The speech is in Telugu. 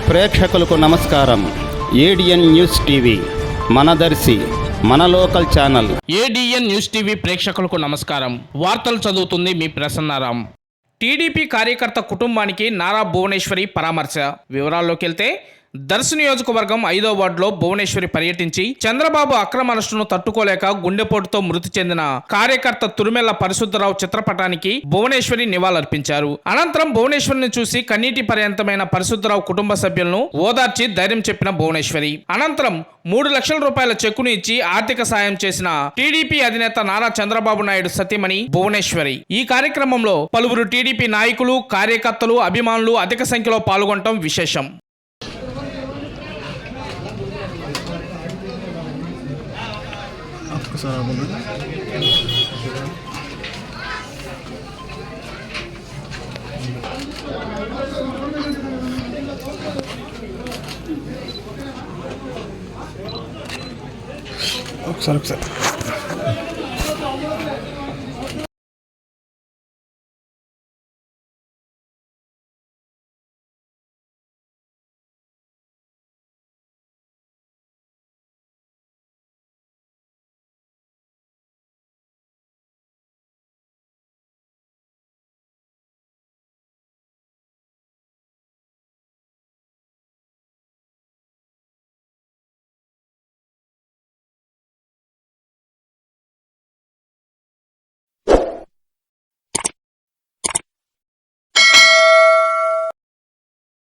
ప్రేక్షకులకు నమస్కారం. ఏడిఎన్ న్యూస్ టీవీ మనదర్శి మన local channel. ADN news TV ప్రేక్షకులకు నమస్కారం. వార్తలు చదువుతుంది మీ ప్రసన్నారాం. టీడీపీ కార్యకర్త కుటుంబానికి నారా భువనేశ్వరి పరామర్శ. వివరాల్లోకి వెళ్తే దర్శి నియోజకవర్గం 5వ వార్డులో భువనేశ్వరి పర్యటించి చంద్రబాబు అక్రమ అరెస్టును తట్టుకోలేక గుండెపోటుతో మృతి చెందిన కార్యకర్త తురుమెల్ల పరిశుద్ధరావు చిత్రపటానికి భువనేశ్వరి నివాళులర్పించారు. అనంతరం భువనేశ్వరిని చూసి కన్నీటి పర్యంతమైన పరిశుద్ధరావు కుటుంబ సభ్యులను ఓదార్చి ధైర్యం చెప్పిన భువనేశ్వరి అనంతరం 3 లక్షల రూపాయల చెక్కును ఇచ్చి ఆర్థిక సాయం చేసిన టీడీపీ అధినేత నారా చంద్రబాబు నాయుడు సతీమణి భువనేశ్వరి. ఈ కార్యక్రమంలో పలువురు టీడీపీ నాయకులు, కార్యకర్తలు, అభిమానులు అధిక సంఖ్యలో పాల్గొనడం విశేషం. ఒకసారి